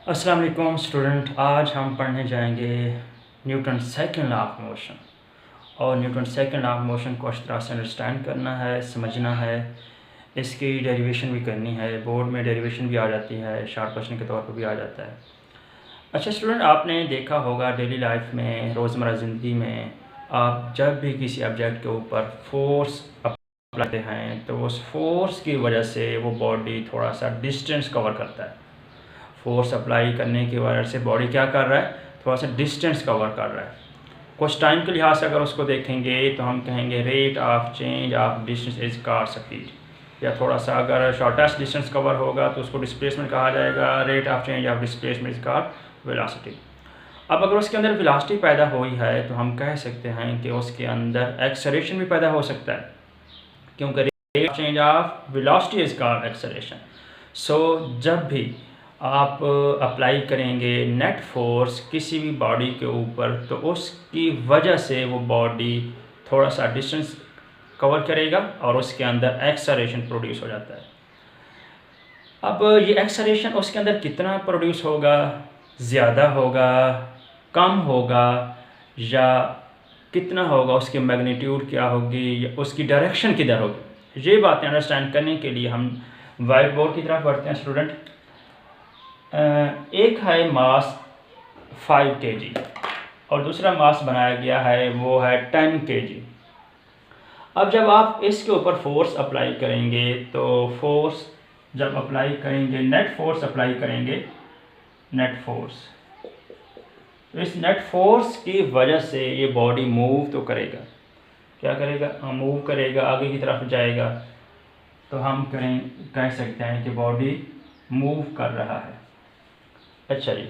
अस्सलाम वालेकुम स्टूडेंट। आज हम पढ़ने जाएंगे Newton second law of motion. और Newton second law of motion को अच्छी तरह से अंडरस्टैंड करना है, समझना है, इसकी डेरिवेशन भी करनी है। बोर्ड में डेरिवेशन भी आ जाती है, शॉर्ट क्वेश्चन के तौर पर भी आ जाता है। अच्छा स्टूडेंट, आपने देखा होगा डेली लाइफ में, रोज़मर्रा ज़िंदगी में, आप जब भी किसी ऑब्जेक्ट के ऊपर फोर्स अप्लाई करते हैं तो उस फोर्स की वजह से वो बॉडी थोड़ा सा डिस्टेंस कवर करता है। फोर्स अप्लाई करने की वजह से बॉडी क्या कर रहा है, थोड़ा सा डिस्टेंस कवर कर रहा है। कुछ टाइम के लिहाज से अगर उसको देखेंगे तो हम कहेंगे rate of change of distance is car speed. या थोड़ा सा अगर शॉर्टेस्ट डिस्टेंस कवर होगा तो उसको डिस्प्लेसमेंट कहा जाएगा, rate of change of displacement is car velocity. अब अगर उसके अंदर वेलोसिटी पैदा हुई है तो हम कह सकते हैं कि उसके अंदर एक्सेलरेशन भी पैदा हो सकता है, क्योंकि rate of change of velocity is called acceleration. So जब भी आप अप्लाई करेंगे नेट फोर्स किसी भी बॉडी के ऊपर तो उसकी वजह से वो बॉडी थोड़ा सा डिस्टेंस कवर करेगा और उसके अंदर एक्सेलरेशन प्रोड्यूस हो जाता है। अब ये एक्सेलरेशन उसके अंदर कितना प्रोड्यूस होगा, ज़्यादा होगा, कम होगा या कितना होगा, उसकी मैग्नीट्यूड क्या होगी या उसकी डायरेक्शन किधर होगी, ये बातें अंडरस्टैंड करने के लिए हम वाइट बोर्ड की तरफ बढ़ते हैं स्टूडेंट। एक है मास 5 kg और दूसरा मास बनाया गया है वो है 10 kg। अब जब आप इसके ऊपर फोर्स अप्लाई करेंगे तो फोर्स जब अप्लाई करेंगे, नेट फोर्स अप्लाई करेंगे, नेट फोर्स, तो इस नेट फोर्स की वजह से ये बॉडी मूव तो करेगा। क्या करेगा? मूव करेगा, आगे की तरफ जाएगा। तो हम कह सकते हैं कि बॉडी मूव कर रहा है। अच्छा जी,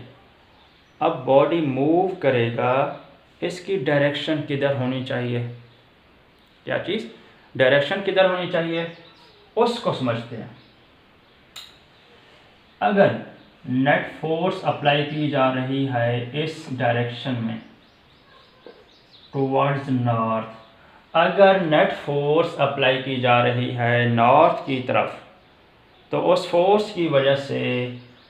अब बॉडी मूव करेगा, इसकी डायरेक्शन किधर होनी चाहिए? क्या चीज़? डायरेक्शन किधर होनी चाहिए, उसको समझते हैं। अगर नेट फोर्स अप्लाई की जा रही है इस डायरेक्शन में टुवर्ड्स नॉर्थ, अगर नेट फोर्स अप्लाई की जा रही है नॉर्थ की तरफ, तो उस फोर्स की वजह से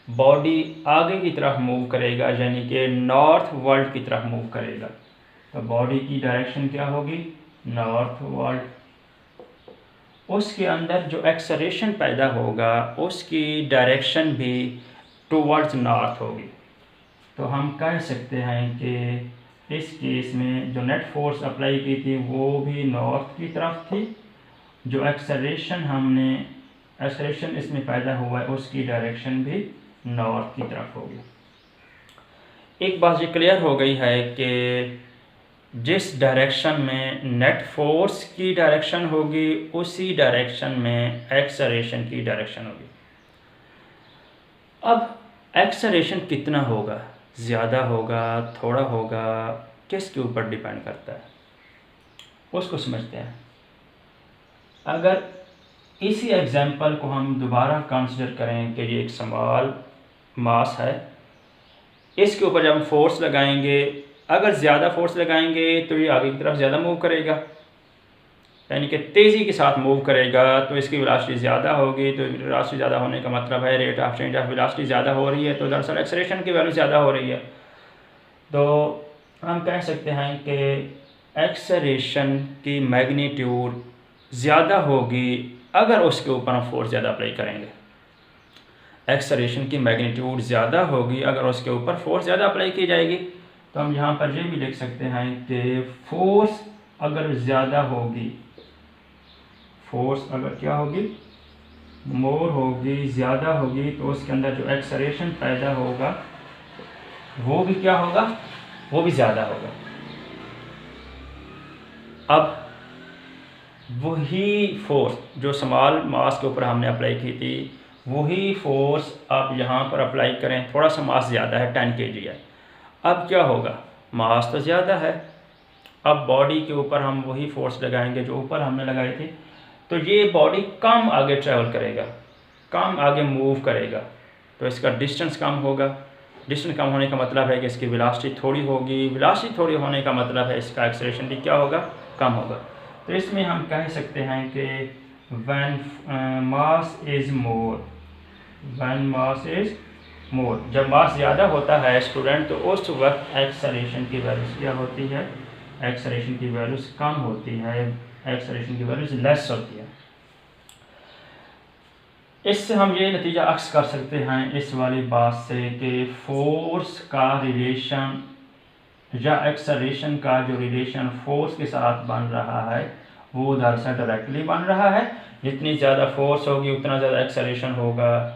बॉडी आगे की तरफ मूव करेगा, यानी कि नॉर्थ वर्ल्ड की तरफ मूव करेगा। तो बॉडी की डायरेक्शन क्या होगी? North world. उसके अंदर जो एक्सेलरेशन पैदा होगा उसकी डायरेक्शन भी टुवर्ड्स नॉर्थ होगी। तो हम कह सकते हैं कि इस केस में जो नेट फोर्स अप्लाई की थी वो भी नॉर्थ की तरफ थी। जो एक्सेलरेशन इसमें पैदा हुआ है उसकी डायरेक्शन भी नॉर्थ की तरफ होगी। एक बात ये क्लियर हो गई है कि जिस डायरेक्शन में नेट फोर्स की डायरेक्शन होगी उसी डायरेक्शन में एक्सेलरेशन की डायरेक्शन होगी। अब एक्सेलरेशन कितना होगा, ज़्यादा होगा, थोड़ा होगा, किसके ऊपर डिपेंड करता है, उसको समझते हैं। अगर इसी एग्जाम्पल को हम दोबारा कंसिडर करें कि ये एक स्मॉल मास है, इसके ऊपर जब हम फोर्स लगाएंगे, अगर ज़्यादा फोर्स लगाएंगे तो ये आगे की तरफ ज़्यादा मूव करेगा, यानी कि तेज़ी के साथ मूव करेगा, तो इसकी वेलोसिटी ज़्यादा होगी। तो वेलोसिटी ज़्यादा होने का मतलब है rate of change of velocity ज़्यादा हो रही है, तो दरअसल एक्सेलरेशन की वैल्यू ज़्यादा हो रही है। तो हम कह सकते हैं कि एक्सेलरेशन की मैग्नीट्यूड ज़्यादा होगी अगर उसके ऊपर हम फोर्स ज़्यादा अप्लाई करेंगे। एक्सेलरेशन की मैग्नीट्यूड ज़्यादा होगी अगर उसके ऊपर फोर्स ज़्यादा अप्लाई की जाएगी। तो हम यहाँ पर ये भी लिख सकते हैं कि फोर्स अगर ज़्यादा होगी, फोर्स अगर क्या होगी, मोर होगी, ज़्यादा होगी, तो उसके अंदर जो एक्सेलरेशन पैदा होगा वो भी क्या होगा, वो भी ज़्यादा होगा। अब वही फोर्स जो स्मॉल मास के ऊपर हमने अप्लाई की थी, वही फोर्स आप यहाँ पर अप्लाई करें। थोड़ा सा मास ज़्यादा है, 10 kg है। अब क्या होगा, मास तो ज़्यादा है, अब बॉडी के ऊपर हम वही फोर्स लगाएंगे जो ऊपर हमने लगाई थी, तो ये बॉडी कम आगे ट्रैवल करेगा, कम आगे मूव करेगा, तो इसका डिस्टेंस कम होगा। डिस्टेंस कम होने का मतलब है कि इसकी वेलोसिटी थोड़ी होगी, वेलोसिटी थोड़ी होने का मतलब है इसका एक्सेलरेशन भी क्या होगा, कम होगा। तो इसमें हम कह सकते हैं कि when mass is more, when mass is more. जब मास ज़्यादा होता है स्टूडेंट तो उस वक्त एक्सेलरेशन की वैल्यूज़ क्या होती है, एक्सेलरेशन की वैल्यूज़ कम होती है, एक्सेलरेशन की वैल्यूज़ लेस होती है। इससे हम ये नतीजा अक्स कर सकते हैं इस वाली बात से कि फोर्स का रिलेशन या एक्सेलरेशन का जो रिलेशन फोर्स के साथ बन रहा है वो उधर से डायरेक्टली बन रहा है। जितनी ज़्यादा फोर्स होगी उतना ज़्यादा एक्सेलरेशन होगा।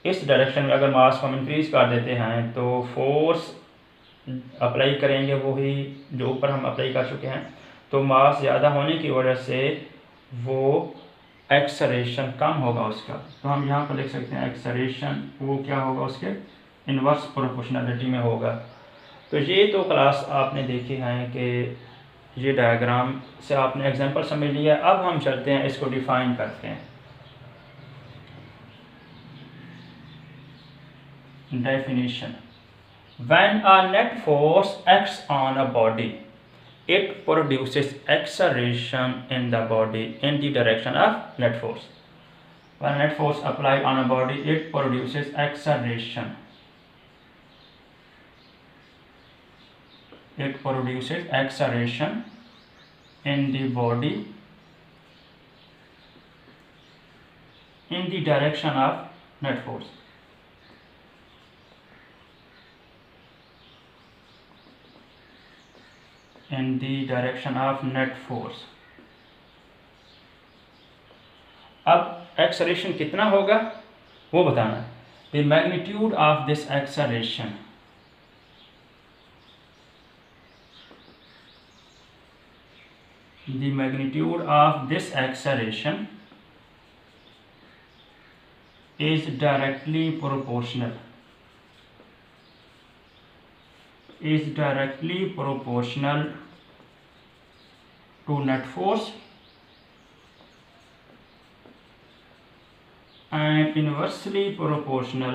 इस डायरेक्शन में अगर मास को हम इंक्रीज कर देते हैं तो फोर्स अप्लाई करेंगे वही जो ऊपर हम अप्लाई कर चुके हैं, तो मास ज़्यादा होने की वजह से वो एक्सेलरेशन कम होगा उसका। तो हम यहाँ पर लिख सकते हैं एक्सेलरेशन वो क्या होगा, उसके इन्वर्स प्रोपोर्शनलिटी में होगा। तो ये तो क्लास आपने देखी है कि ये डायग्राम से आपने एग्जांपल समझ लिया। अब हम चलते हैं इसको डिफाइन करते हैं। Definition: when a net force acts on a body, it produces acceleration in the body in the direction of net force. When net force applied on a body, it produces acceleration. It produces acceleration in the body in the direction of net force. In the direction of net force. अब acceleration कितना होगा वो बताना है। The magnitude of this acceleration is directly proportional to net force and inversely proportional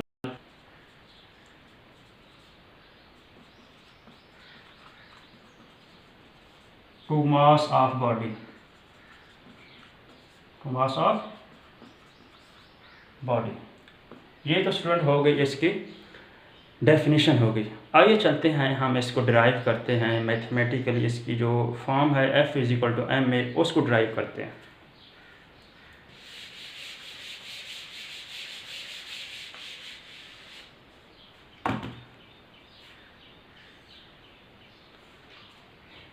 to mass of body. ये तो student हो गई इसकी डेफिनेशन हो गई। आइए चलते हैं हम इसको ड्राइव करते हैं मैथमेटिकली। इसकी जो फॉर्म है F=m में उसको ड्राइव करते हैं।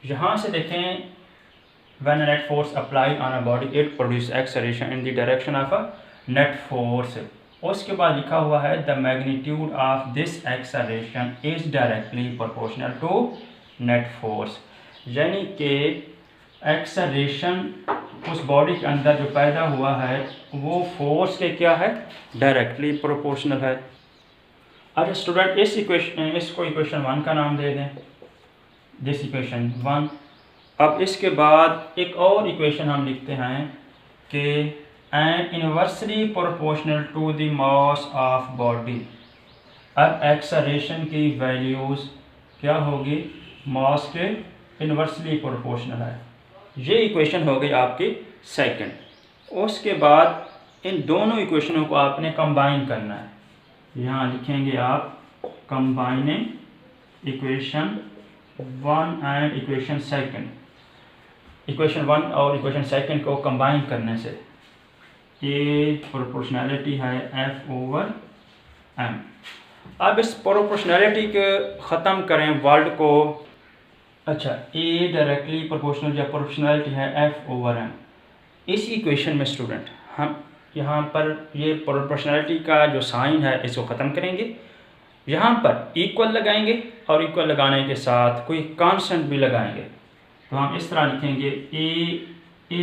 यहाँ से देखें when a net force applied on a body it produces acceleration in the direction of a net force। उसके बाद लिखा हुआ है the magnitude of this acceleration is directly proportional to net force, यानी कि एक्सेलरेशन उस बॉडी के अंदर जो पैदा हुआ है वो फोर्स के क्या है, डायरेक्टली प्रोपोर्शनल है। अच्छा स्टूडेंट इसको इक्वेशन 1 का नाम दे दें, दिस इक्वेशन 1। अब इसके बाद एक और इक्वेशन हम लिखते हैं कि and inversely proportional to the mass of body. अब एक्सेलरेशन की वैल्यूज़ क्या होगी, मास के इनवर्सली प्रोपोर्शनल है। ये इक्वेशन हो गई आपकी सेकंड। उसके बाद इन दोनों इक्वेशनों को आपने कंबाइन करना है। यहाँ लिखेंगे आप combining equation 1 and equation second. Equation 1 और इक्वेशन सेकंड को कंबाइन करने से ये प्रोपोर्शनैलिटी है F/m। अब इस प्रोपोर्शनैलिटी के ख़त्म करें वर्ड को। अच्छा ए डायरेक्टली प्रोपोर्शनल या प्रोपोर्शनैलिटी है F/m। इस इक्वेशन में स्टूडेंट हम यहाँ पर ये प्रोपोर्शनैलिटी का जो साइन है इसको ख़त्म करेंगे, यहाँ पर इक्वल लगाएंगे और इक्वल लगाने के साथ कोई कांस्टेंट भी लगाएंगे। तो हम इस तरह लिखेंगे A =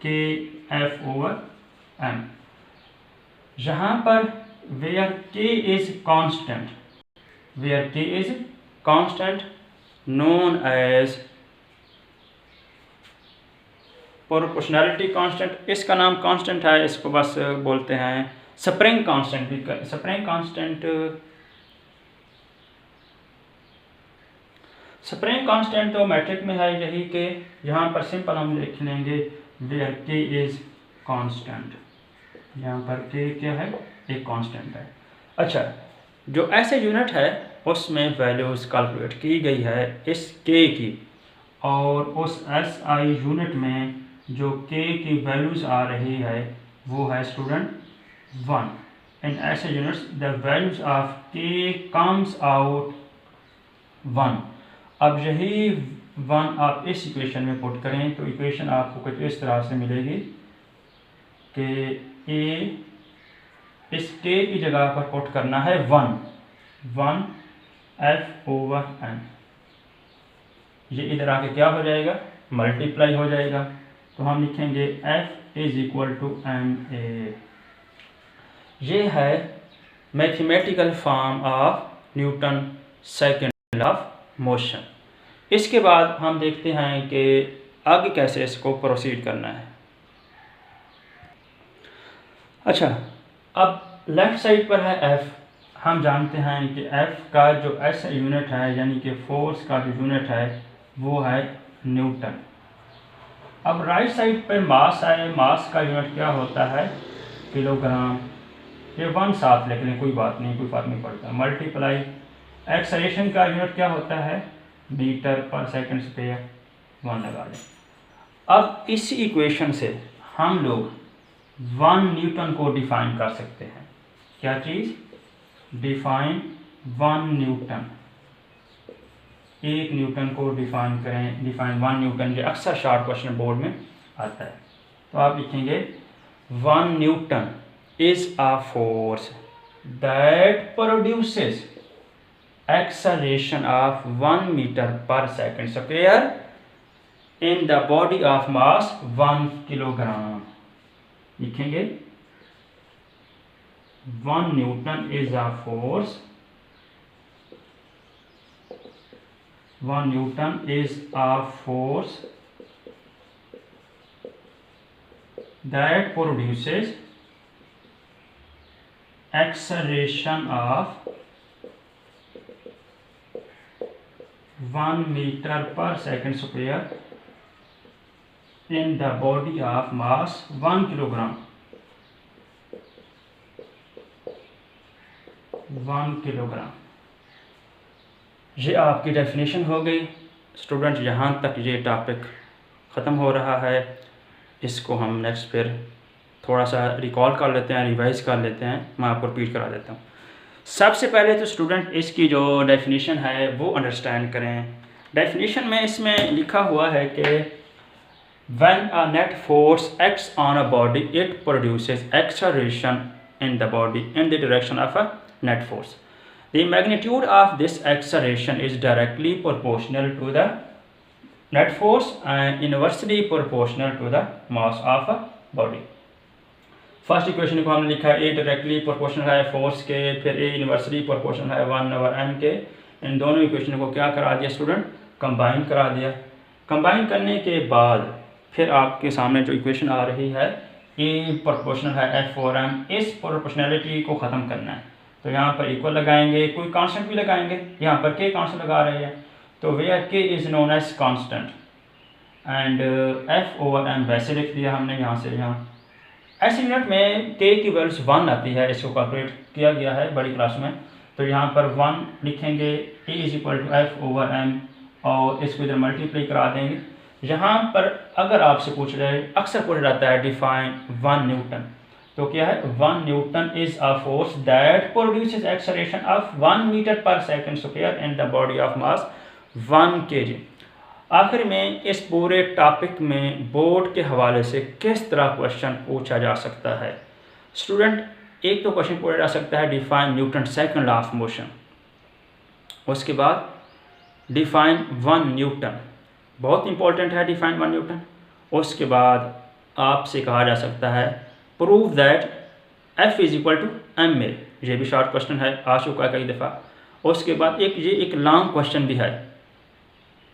KF/m। यहाँ पर where K is constant known as proportionality constant. इसका नाम कांस्टेंट है, इसको बस बोलते हैं स्प्रिंग कांस्टेंट भी। स्प्रिंग कांस्टेंट तो मैट्रिक में है यही कि यहाँ पर सिंपल हम लिख लेंगे वेयर K इज कांस्टेंट। यहाँ पर K क्या है, एक कांस्टेंट है। अच्छा, जो ऐसे यूनिट है उसमें वैल्यूज़ कैलकुलेट की गई है इस के की, और उस एस आई यूनिट में जो के की वैल्यूज़ आ रही है वो है स्टूडेंट 1। इन ऐसे यूनिट्स द वैल्यूज ऑफ के कम्स आउट 1। अब यही 1 आप इस इक्वेशन में पुट करें तो इक्वेशन आपको कुछ इस तरह से मिलेगी कि ए इस के की जगह पर पुट करना है 1 एफ ओवर एन। ये इधर आके क्या हो जाएगा, मल्टीप्लाई हो जाएगा। तो हम लिखेंगे F is equal to m a. ये है mathematical form of Newton second law of motion. इसके बाद हम देखते हैं कि आगे कैसे इसको प्रोसीड करना है। अच्छा, अब लेफ्ट साइड पर है एफ। हम जानते हैं कि एफ का जो एस यूनिट है यानी कि फोर्स का जो यूनिट है वो है न्यूटन। अब राइट साइड पर मास है, मास का यूनिट क्या होता है, किलोग्राम। ये 1 साथ लिख लें, कोई बात नहीं, कोई फर्क नहीं पड़ता। मल्टीप्लाई एक्सेलरेशन का यूनिट क्या होता है, मीटर पर सेकंड स्क्वायर, 1 लगा लें। अब इसी इक्वेशन से हम लोग 1 न्यूटन को डिफाइन कर सकते हैं। क्या चीज़, डिफाइन 1 न्यूटन। 1 न्यूटन को डिफाइन करें, डिफाइन 1 न्यूटन। ये अक्सर शॉर्ट क्वेश्चन बोर्ड में आता है। तो आप लिखेंगे 1 Newton is a force that produces acceleration of 1 meter per second square in the body of mass 1 kilogram। लिखेंगे 1 Newton is a force, 1 Newton is a force that produces acceleration of 1 meter per second square in the body of mass 1 kilogram। 1 kilogram. ये आपकी definition हो गई student. यहाँ तक ये topic ख़त्म हो रहा है। इसको हम नेक्स्ट फिर थोड़ा सा रिकॉल कर लेते हैं, रिवाइज कर लेते हैं। मैं आपको रिपीट करा देता हूँ। सबसे पहले तो स्टूडेंट इसकी जो डेफिनेशन है वो अंडरस्टैंड करें। डेफिनेशन में इसमें लिखा हुआ है कि when a net force acts on a body it produces acceleration in the body in the direction of a net force. The magnitude of this acceleration is directly proportional to the net force and inversely proportional to the mass of a body. First equation को हमने लिखा है a directly proportional है force के, फिर ए inversely proportional है 1 over N के। इन दोनों इक्वेशन को क्या करा दिया स्टूडेंट, कंबाइन करा दिया। कंबाइन करने के बाद फिर आपके सामने जो इक्वेशन आ रही है ए प्रोपोर्शनल है एफ और एम, इस प्रोपोर्शनलिटी को ख़त्म करना है। तो यहाँ पर इक्वल लगाएंगे, कोई कांस्टेंट भी लगाएंगे। यहाँ पर के कांस्टेंट लगा रहे हैं तो where k is known as constant and F over m वैसे लिख दिया हमने यहाँ से यहाँ। ऐसे यूनिट में के की वैल्यूज 1 आती है, इसको कैलकुलेट किया गया है बड़ी क्लास में। तो यहाँ पर 1 लिखेंगे, a is equal to f over m, और इसको इधर मल्टीप्लाई करा देंगे। यहाँ पर अगर आपसे पूछ रहे, अक्सर पूछा जाता है डिफाइन 1 न्यूटन, तो क्या है 1 Newton is a force that produces acceleration of 1 metre per second square in the body of mass 1 kg। आखिर में इस पूरे टॉपिक में बोर्ड के हवाले से किस तरह क्वेश्चन पूछा जा सकता है स्टूडेंट। एक तो क्वेश्चन पूछा जा सकता है define Newton second law of motion, उसके बाद डिफाइन 1 न्यूटन, बहुत इंपॉर्टेंट है डिफाइन 1 न्यूटन। उसके बाद आपसे कहा जा सकता है prove that F is equal to m a, ये भी शॉर्ट क्वेश्चन है, आ चुका है कई दफ़ा। उसके बाद एक लॉन्ग क्वेश्चन भी है,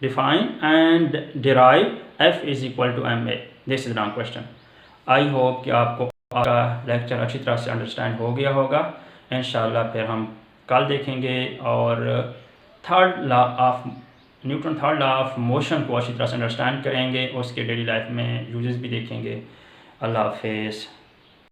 define and derive f is equal to ma। This is long question. I hope कि आपको आपका लेक्चर अच्छी तरह से अंडरस्टैंड हो गया होगा। इंशाल्लाह फिर हम कल देखेंगे और Newton third law of motion को अच्छी तरह से अंडरस्टैंड करेंगे, उसके डेली लाइफ में यूजेस भी देखेंगे। अल्लाह हाफिज़।